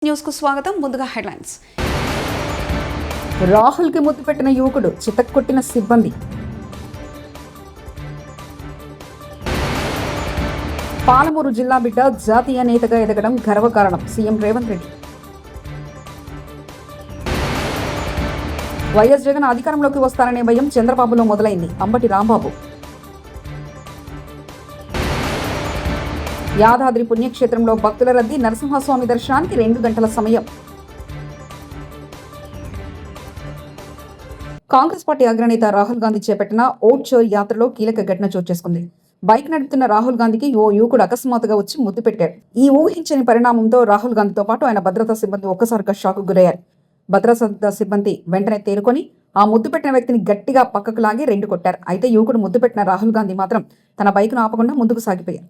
News కు స్వాగతం. ముందుగా హెడ్లైన్స్. రాహుల్ కి ముద్దు పెట్టిన యువకుడు చితక్కొట్టిన సిబ్బంది. పాలమూరు జిల్లా బిడ్డ జాతీయ నేతగా ఎదగడం గర్వకారణం సీఎం రేవంత్ రెడ్డి. వైఎస్ జగన్ అధికారంలోకి వస్తారనే భయం చంద్రబాబులో మొదలైంది అంబటి రాంబాబు. యాదాద్రి పుణ్యక్షేత్రంలో భక్తుల రద్దీ, నరసింహస్వామి దర్శనానికి 2 గంటల సమయం. కాంగ్రెస్ పార్టీ అగ్రనేత రాహుల్ గాంధీ చేపట్టిన ఓట్ చోర్ యాత్రలో కీలక ఘటన చోటు చేసుకుంది. బైక్ నడుపుతున్న రాహుల్ గాంధీకి ఓ యువకుడు అకస్మాత్తుగా వచ్చి ముద్దు పెట్టాడు. ఈ ఊహించని పరిణామంతో రాహుల్ గాంధీతో పాటు ఆయన భద్రతా సిబ్బంది ఒక్కసారిగా షాక్ గురయ్యారు. భద్రతా సిబ్బంది వెంటనే తేరుకొని ఆ ముద్దు పెట్టిన వ్యక్తిని గట్టిగా పక్కకు లాగి 2 కొట్టారు. అయితే యువకుడు ముద్దు పెట్టిన రాహుల్ గాంధీ మాత్రం తన బైక్ను ఆపకుండా ముందుకు సాగిపోయారు.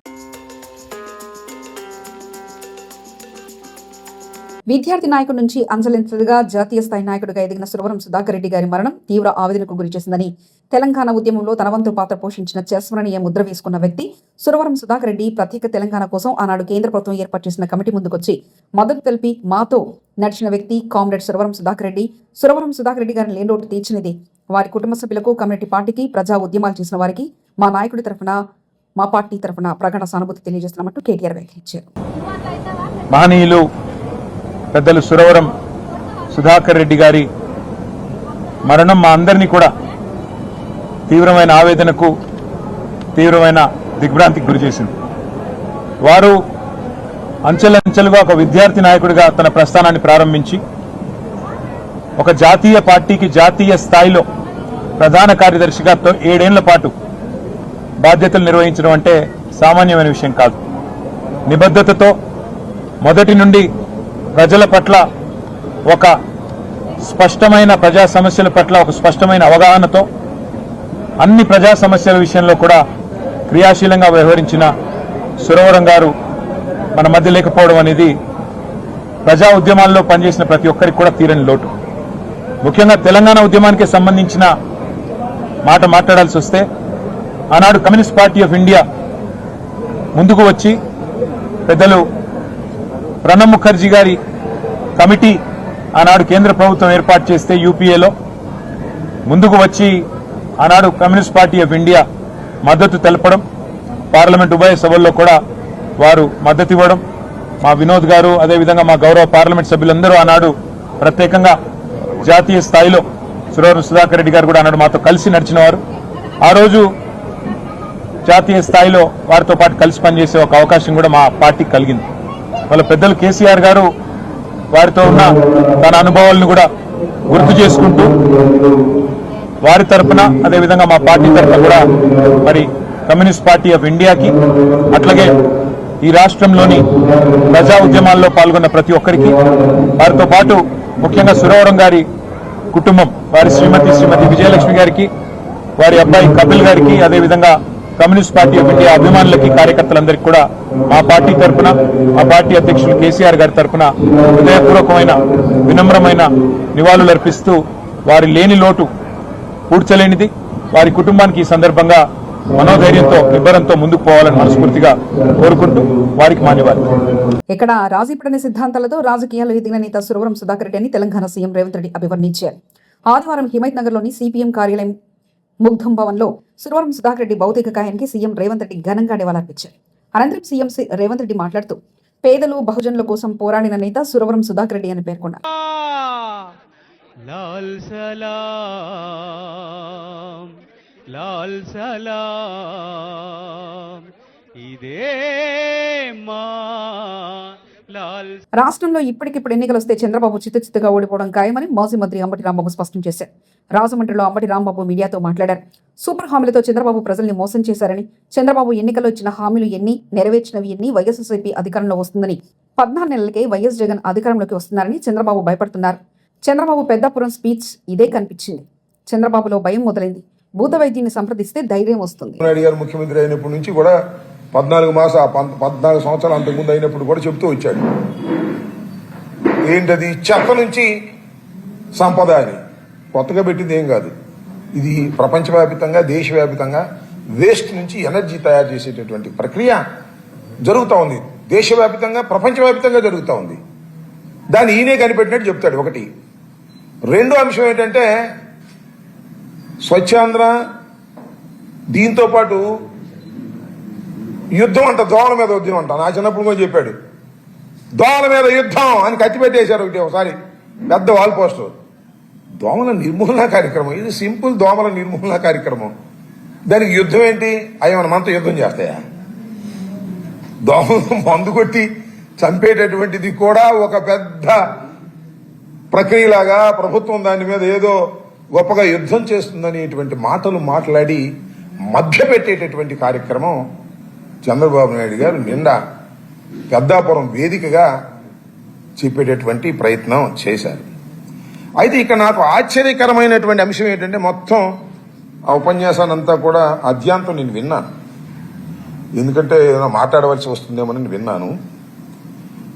విద్యార్థి నాయకుడి నుంచి అంచెలంచెలుగా జాతీయ స్థాయి నాయకుడిగా ఎదిగిన సురవరం సుధాకర్ రెడ్డి గారి మరణం తీవ్ర ఆవేదనకు గురిచేసిందని తెలంగాణ ఉద్యమంలో తన వంతు పాత్ర పోషించిన చిరస్మరణీయ ముద్ర వేసుకున్న వ్యక్తి సురవరం సుధాకర్ రెడ్డి ప్రత్యేక తెలంగాణ కోసం ఆనాడు కేంద్ర ప్రభుత్వం ఏర్పాటు చేసిన కమిటీ ముందుకొచ్చి మద్దతు తెలిపి మాతో నడిచిన వ్యక్తి కామ్రేడ్ సురవరం సుధాకర్ రెడ్డి. సురవరం సుధాకర్ రెడ్డి గారిని లేని లోటు తీర్చినది. వారి కుటుంబ సభ్యులకు, కమ్యూనిటీ పార్టీకి, ప్రజా ఉద్యమాలు చేసిన వారికి మా నాయకుడి తరఫున, మా పార్టీ తరఫున ప్రగాఢ సానుభూతి తెలియజేస్తున్నట్టు కేటీఆర్ వ్యాఖ్యానించారు. మహనీయులు పెద్దలు సురవరం సుధాకర్ రెడ్డి గారి మరణం మా అందరినీ కూడా తీవ్రమైన ఆవేదనకు, తీవ్రమైన దిగ్భ్రాంతికి గురి చేసింది. వారు అంచెలంచెలుగా ఒక విద్యార్థి నాయకుడిగా తన ప్రస్థానాన్ని ప్రారంభించి ఒక జాతీయ పార్టీకి జాతీయ స్థాయిలో ప్రధాన కార్యదర్శిగా 7 ఏళ్ల పాటు బాధ్యతలు నిర్వహించడం అంటే సామాన్యమైన విషయం కాదు. నిబద్ధతతో మొదటి నుండి ప్రజల పట్ల ఒక స్పష్టమైన ప్రజా సమస్యల పట్ల ఒక స్పష్టమైన అవగాహనతో అన్ని ప్రజా సమస్యల విషయంలో కూడా క్రియాశీలంగా వ్యవహరించిన సురవరం గారు మన మధ్య లేకపోవడం అనేది ప్రజా ఉద్యమాల్లో పనిచేసిన ప్రతి ఒక్కరికి కూడా తీరని లోటు. ముఖ్యంగా తెలంగాణ ఉద్యమానికి సంబంధించిన మాట మాట్లాడాల్సి వస్తే ఆనాడు కమ్యూనిస్ట్ పార్టీ ఆఫ్ ఇండియా ముందుకు వచ్చి పెద్దలు ప్రణబ్ ముఖర్జీ గారి కమిటీ ఆనాడు కేంద్ర ప్రభుత్వం ఏర్పాటు చేస్తే యూపీఏలో ముందుకు వచ్చి ఆనాడు కమ్యూనిస్ట్ పార్టీ ఆఫ్ ఇండియా మద్దతు తెలపడం, పార్లమెంట్ ఉభయ సభల్లో కూడా వారు మద్దతు ఇవ్వడం, మా వినోద్ గారు అదేవిధంగా మా గౌరవ పార్లమెంట్ సభ్యులందరూ ఆనాడు ప్రత్యేకంగా జాతీయ స్థాయిలో సురవరం సుధాకర్ రెడ్డి గారు కూడా ఆనాడు మాతో కలిసి నడిచిన వారు. ఆ రోజు జాతీయ స్థాయిలో వారితో పాటు కలిసి పనిచేసే ఒక అవకాశం కూడా మా పార్టీకి కలిగింది. వాళ్ళ పెద్దలు కేసీఆర్ గారు వారితో ఉన్న తన అనుభవాలను కూడా గుర్తు చేసుకుంటూ వారి తరఫున అదేవిధంగా మా పార్టీ తరఫున కూడా మరి కమ్యూనిస్ట్ పార్టీ ఆఫ్ ఇండియాకి అట్లాగే ఈ రాష్ట్రంలోని ప్రజా ఉద్యమాల్లో పాల్గొన్న ప్రతి ఒక్కరికి, వారితో పాటు ముఖ్యంగా సురవరం గారి కుటుంబం వారి శ్రీమతి విజయలక్ష్మి గారికి, వారి అబ్బాయి కపిల్ గారికి, అదేవిధంగా కమ్యూనిస్ట్ పార్టీ ఆఫ్ ఇండియా అభిమానులకి, కార్యకర్తలందరికీ కూడా మా పార్టీ తరఫున, మా పార్టీ అధ్యక్షులు కేసీఆర్ గారి తరఫున హృదయపూర్వకమైన వినమ్రమైన నివాళులు అర్పిస్తూ వారి లేని లోటు పూడ్చలేనిది. వారి కుటుంబానికి ఈ సందర్భంగా మనోధైర్యంతో, నిబ్బరంతో ముందుకు పోవాలని మనస్ఫూర్తిగా కోరుకుంటూ వారికి మాన్యవాదాలు. ఇక్కడ రాజీపడని సిద్ధాంతాలతో రాజకీయాల్లో ఎదిగిన నేత సురవరం సుధాకర్ రెడ్డి అని తెలంగాణ సీఎం రేవంత్ రెడ్డి అభివర్ణించారు. ఆదివారం హిమైత్ నగర్ లోని సిపిఎం కార్యాలయం ముగ్ధం భవన్ లో సురవరం సుధాకర్ రెడ్డి భౌతిక కాయానికి సీఎం రేవంత్ రెడ్డి ఘనంగా నివాళులర్పించారు. అనంతరం సీఎం రేవంత్ రెడ్డి మాట్లాడుతూ పేదలు, బహుజనుల కోసం పోరాడిన నేత సురవరం సుధాకర్ రెడ్డి అని పేర్కొన్నారు. లాల్ సలాం లాల్ సలాం ఇదే మా లాల్. రాష్ట్రంలో ఇప్పటికిప్పుడు ఎన్నికలు వస్తే చంద్రబాబు చిత్తుగా ఓడిపోవడం ఖాయమని మాజీ మంత్రి అంబటి రాంబాబు స్పష్టం చేశారు. రాజమండ్రిలో అంబటి రాంబాబు మీడియాతో మాట్లాడారు. సూపర్ హామీలతో చంద్రబాబు ప్రజల్ని మోసం చేశారని, చంద్రబాబు ఎన్నికల్లో ఇచ్చిన హామీలు ఎన్ని, నెరవేర్చినవి ఎన్ని, వైఎస్ఆర్సీపీ అధికారంలో వస్తుందని, 14 నెలలకే వైఎస్ జగన్ అధికారంలోకి వస్తున్నారని చంద్రబాబు భయపడుతున్నారు. చంద్రబాబు పెద్దాపురం స్పీచ్ ఇదే కనిపించింది. చంద్రబాబులో భయం మొదలైంది. భూత వైద్యుని సంప్రదిస్తే ధైర్యం వస్తుంది. ముఖ్యమంత్రి అయినప్పటి నుంచి కూడా 14 సంవత్సరాలు అంతకుముందు అయినప్పుడు కూడా చెబుతూ వచ్చాడు. ఏంటది? చెత్త నుంచి సంపద అని కొత్తగా పెట్టింది ఏం కాదు. ఇది ప్రపంచవ్యాప్తంగా, దేశవ్యాప్తంగా వేస్ట్ నుంచి ఎనర్జీ తయారు చేసేటటువంటి ప్రక్రియ జరుగుతూ ఉంది. దేశవ్యాప్తంగా, ప్రపంచవ్యాప్తంగా జరుగుతూ ఉంది. దాన్ని ఈయనే కనిపెట్టినట్టు చెప్తాడు ఒకటి. రెండో అంశం ఏంటంటే స్వచ్ఛాంధ్ర, దీంతో పాటు యుద్ధం అంట, దోమల మీద యుద్ధం అంట. నా చిన్నప్పుడు కూడా చెప్పాడు, దోమల మీద యుద్ధం అని కత్తి పెట్టేశారు ఒకసారి పెద్ద వాల్ పోస్టర్. దోమల నిర్మూలన కార్యక్రమం, ఇది సింపుల్ దోమల నిర్మూలన కార్యక్రమం. దానికి యుద్ధం ఏంటి? అవి మన మనతో యుద్ధం చేస్తాయా? దోమలు మందు కొట్టి చంపేటటువంటిది కూడా ఒక పెద్ద ప్రక్రియలాగా ప్రభుత్వం దాని మీద ఏదో గొప్పగా యుద్ధం చేస్తుందనేటువంటి మాటలు మాట్లాడి మభ్యపెట్టేటటువంటి కార్యక్రమం చంద్రబాబు నాయుడు గారు నిండా పెద్దాపురం వేదికగా చెప్పేటటువంటి ప్రయత్నం చేశారు. అయితే ఇక్కడ నాకు ఆశ్చర్యకరమైనటువంటి అంశం ఏంటంటే, మొత్తం ఆ ఉపన్యాసాన్ని అంతా కూడా అద్యాంతం నేను విన్నాను. ఎందుకంటే ఏదైనా మాట్లాడవలసి వస్తుందేమో నేను విన్నాను.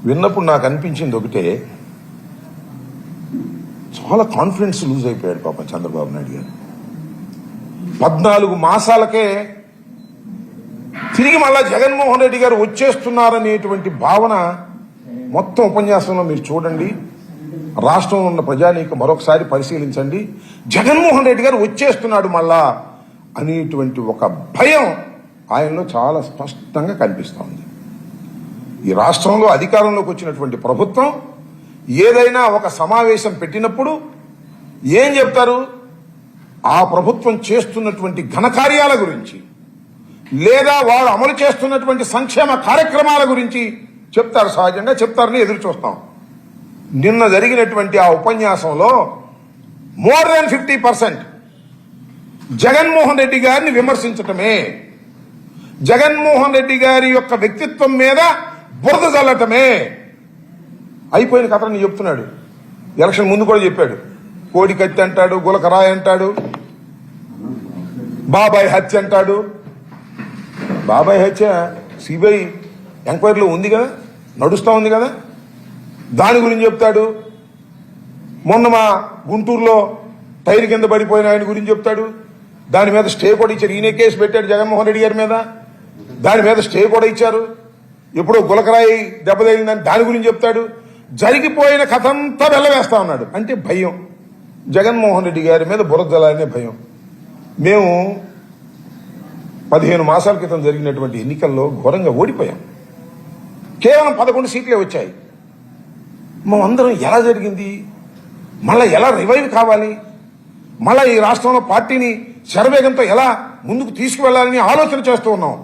విన్నప్పుడు నాకు అనిపించింది ఒకటే, చాలా కాన్ఫిడెన్స్ లూజ్ అయిపోయాడు పాపం చంద్రబాబు నాయుడు గారు. 14 మాసాలకే తిరిగి మళ్ళా జగన్మోహన్ రెడ్డి గారు వచ్చేస్తున్నారనేటువంటి భావన మొత్తం ఉపన్యాసంలో మీరు చూడండి. రాష్ట్రంలో ఉన్న ప్రజానీకం మరొకసారి పరిశీలించండి. జగన్మోహన్ రెడ్డి గారు వచ్చేస్తున్నాడు మళ్ళా అనేటువంటి ఒక భయం ఆయనలో చాలా స్పష్టంగా కనిపిస్తూ ఉంది. ఈ రాష్ట్రంలో అధికారంలోకి వచ్చినటువంటి ప్రభుత్వం ఏదైనా ఒక సమావేశం పెట్టినప్పుడు ఏం చెప్తారు? ఆ ప్రభుత్వం చేస్తున్నటువంటి ఘనకార్యాల గురించి, లేదా వారు అమలు చేస్తున్నటువంటి సంక్షేమ కార్యక్రమాల గురించి చెప్తారు. సహజంగా చెప్తారని ఎదురు చూస్తాం. నిన్న జరిగినటువంటి ఆ ఉపన్యాసంలో మోర్ దాన్ 50% జగన్మోహన్ రెడ్డి గారిని విమర్శించటమే, జగన్మోహన్ రెడ్డి గారి యొక్క వ్యక్తిత్వం మీద బురద చల్లటమే అయిపోయిన కథని చెప్తున్నాడు. ఎలక్షన్ ముందు కూడా చెప్పాడు. కోడి కత్తి అంటాడు, గులకరాయి అంటాడు, బాబాయ్ హత్య అంటాడు. బాబాయ్ హత్య సిబిఐ ఎంక్వైరీలో ఉంది కదా, నడుస్తూ ఉంది కదా, దాని గురించి చెప్తాడు. మొన్న మా గుంటూరులో టైర్ కింద పడిపోయిన ఆయన గురించి చెప్తాడు. దాని మీద స్టే కూడా ఇచ్చారు. ఈయన కేసు పెట్టాడు జగన్మోహన్ రెడ్డి గారి మీద, దాని మీద స్టే కూడా ఇచ్చారు. ఎప్పుడో గులకరాయి దెబ్బతగిలిందని దాని గురించి చెప్తాడు. జరిగిపోయిన కథ అంతా వెళ్ళవేస్తా ఉన్నాడు. అంటే భయం, జగన్మోహన్ రెడ్డి గారి మీద బురద జల్లాలనే భయం. మేము 15 మాసాల క్రితం జరిగినటువంటి ఎన్నికల్లో ఘోరంగా ఓడిపోయాం. కేవలం 11 సీట్లే వచ్చాయి. మేమందరం ఎలా జరిగింది, మళ్ళీ ఎలా రివైవ్ కావాలి, మళ్ళీ ఈ రాష్ట్రంలో పార్టీని శరవేగంతో ఎలా ముందుకు తీసుకువెళ్లాలని ఆలోచన చేస్తూ ఉన్నాం.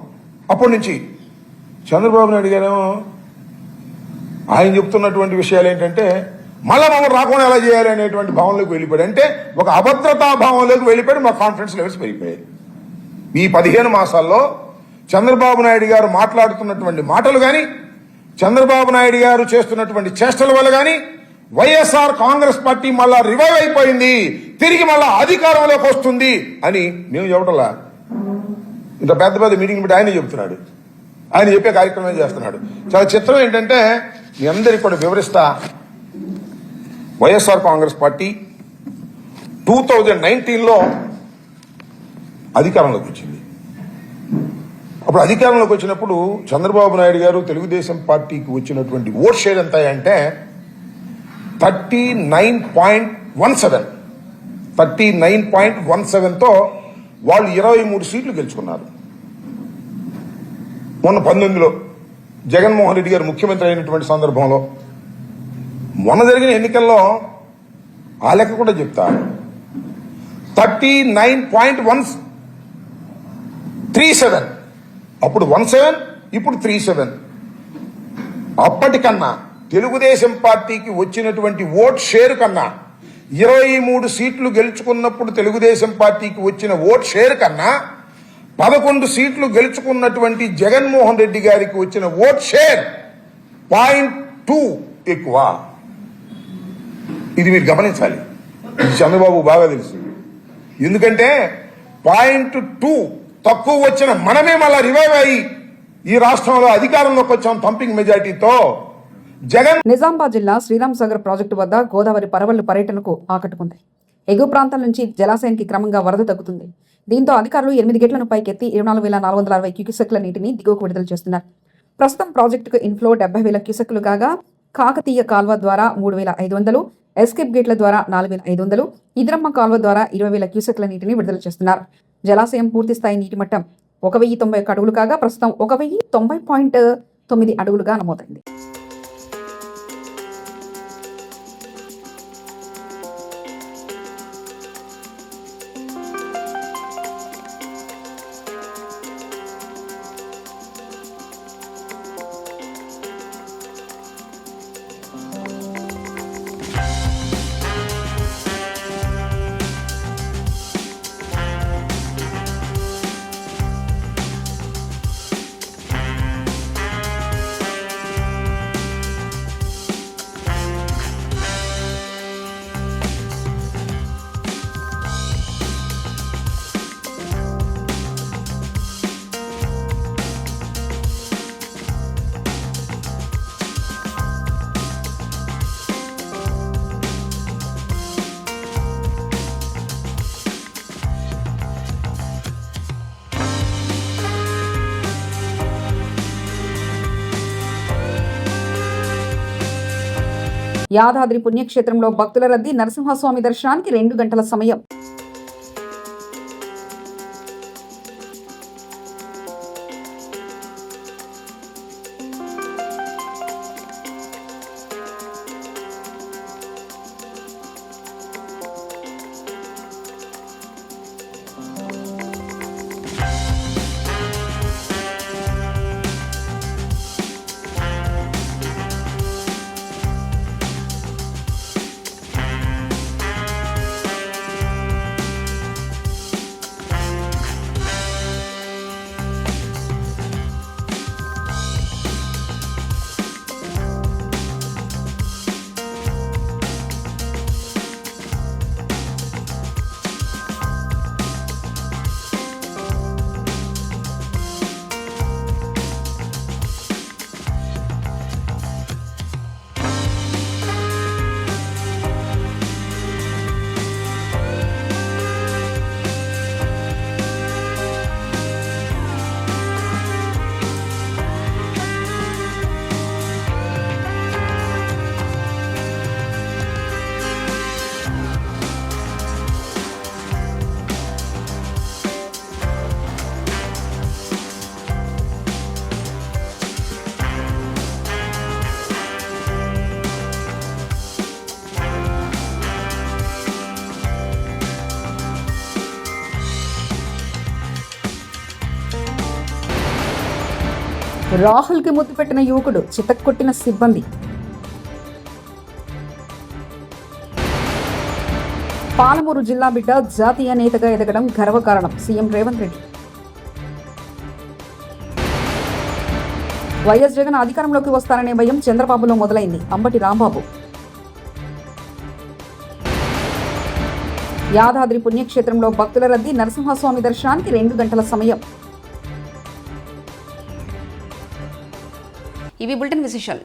అప్పటి నుంచి చంద్రబాబు నాయుడు గారేమో ఆయన చెప్తున్నటువంటి విషయాలు ఏంటంటే, మళ్ళా మమ్మల్ని రాకుండా ఎలా చేయాలి అనేటువంటి భావంలోకి వెళ్ళిపోయాడు. అంటే ఒక అభద్రతా భావంలోకి వెళ్ళిపోయాడు. మా కాన్ఫిడెన్స్ లెవెల్స్ పెరిగిపోయాయి. ఈ 15 మాసాల్లో చంద్రబాబు నాయుడు గారు మాట్లాడుతున్నటువంటి మాటలు కానీ, చంద్రబాబు నాయుడు గారు చేస్తున్నటువంటి చేష్టల వల్ల కానీ వైఎస్ఆర్ కాంగ్రెస్ పార్టీ మళ్ళా రివైవ్ అయిపోయింది, తిరిగి మళ్ళా అధికారంలోకి వస్తుంది అని మేము చెప్పటంలా. ఇంత పెద్ద పెద్ద మీటింగ్ పెట్టి ఆయనే చెబుతున్నాడు. ఆయన చెప్పే కార్యక్రమం చేస్తున్నాడు. చాలా చిత్రం ఏంటంటే, మీ అందరికీ కూడా వివరిస్తా. వైఎస్ఆర్ కాంగ్రెస్ పార్టీ 2019లో అధికారంలోకి వచ్చింది. అప్పుడు అధికారంలోకి వచ్చినప్పుడు చంద్రబాబు నాయుడు గారు తెలుగుదేశం పార్టీకి వచ్చినటువంటి ఓట్ షేర్ ఎంత అంటే 39.17తో వాళ్ళు 23 సీట్లు గెలుచుకున్నారు. మొన్న 19లో జగన్మోహన్ రెడ్డి గారు ముఖ్యమంత్రి అయినటువంటి సందర్భంలో, మొన్న జరిగిన ఎన్నికల్లో ఆ లెక్క కూడా చెప్తా, 39.137. అప్పుడు 17, ఇప్పుడు 37. అప్పటికన్నా తెలుగుదేశం పార్టీకి వచ్చినటువంటి ఓట్ షేర్ కన్నా 23 సీట్లు గెలుచుకున్నప్పుడు తెలుగుదేశం పార్టీకి వచ్చిన ఓట్ షేర్ కన్నా 11 సీట్లు గెలుచుకున్నటువంటి జగన్మోహన్ రెడ్డి గారికి వచ్చిన ఓట్ షేర్ 0.2 ఎక్కువ. ఇది మీరు గమనించాలి. ఇది చంద్రబాబు బాగా తెలుసు. ఎందుకంటే 0.2 తక్కువ వచ్చిన మనమే మళ్ళా రివైవ్ అయ్యి ఈ రాష్ట్రంలో అధికారంలోకి వచ్చాం థంపింగ్ మెజార్టీతో. నిజామాబాద్ జిల్లా శ్రీరామ్ సాగర్ ప్రాజెక్టు వద్ద గోదావరి పరవళ్లు పర్యటనకు ఆకట్టుకుంది. ఎగువ ప్రాంతం నుంచి జలాశయానికి క్రమంగా వరద తగ్గుతుంది. దీంతో అధికారులు 8 గేట్లను పైకెత్తి 24,460 క్యూసెక్ల నీటిని దిగువకు విడుదల చేస్తున్నారు. ప్రస్తుతం ప్రాజెక్టుకు ఇన్ఫ్లో 70,000 క్యూసెక్లు కాగా కాకతీయ కాల్వ ద్వారా 3,500, ఎస్కేప్ గేట్ల ద్వారా 4,500, ఇదిరమ్మ కాల్వ ద్వారా 20,000 క్యూసెక్ల నీటిని విడుదల చేస్తున్నారు. జలాశయం పూర్తి స్థాయి నీటి మట్టం 1,091 అడుగులు కాగా ప్రస్తుతం 1,090.9 అడుగులుగా నమోదైంది. యాదాద్రి పుణ్యక్షేత్రంలో భక్తుల రద్దీ, నరసింహస్వామి దర్శనానికి 2 గంటల సమయం. రాహుల్కి ముద్దు పెట్టిన యువకుడు చితక్కొట్టిన సిబ్బంది. పాలమూరు జిల్లా బిడ్డ జాతీయ నేతగా ఎదగడం గర్వకారణం సీఎం రేవంత్ రెడ్డి. వైఎస్ జగన్ అధికారంలోకి వస్తారనే భయం చంద్రబాబులో మొదలైంది అంబటి రాంబాబు. యాదాద్రి పుణ్యక్షేత్రంలో భక్తుల రద్దీ, నరసింహస్వామి దర్శనానికి 2 గంటల సమయం. ఇవి బులెటిన్ విశేషాలు.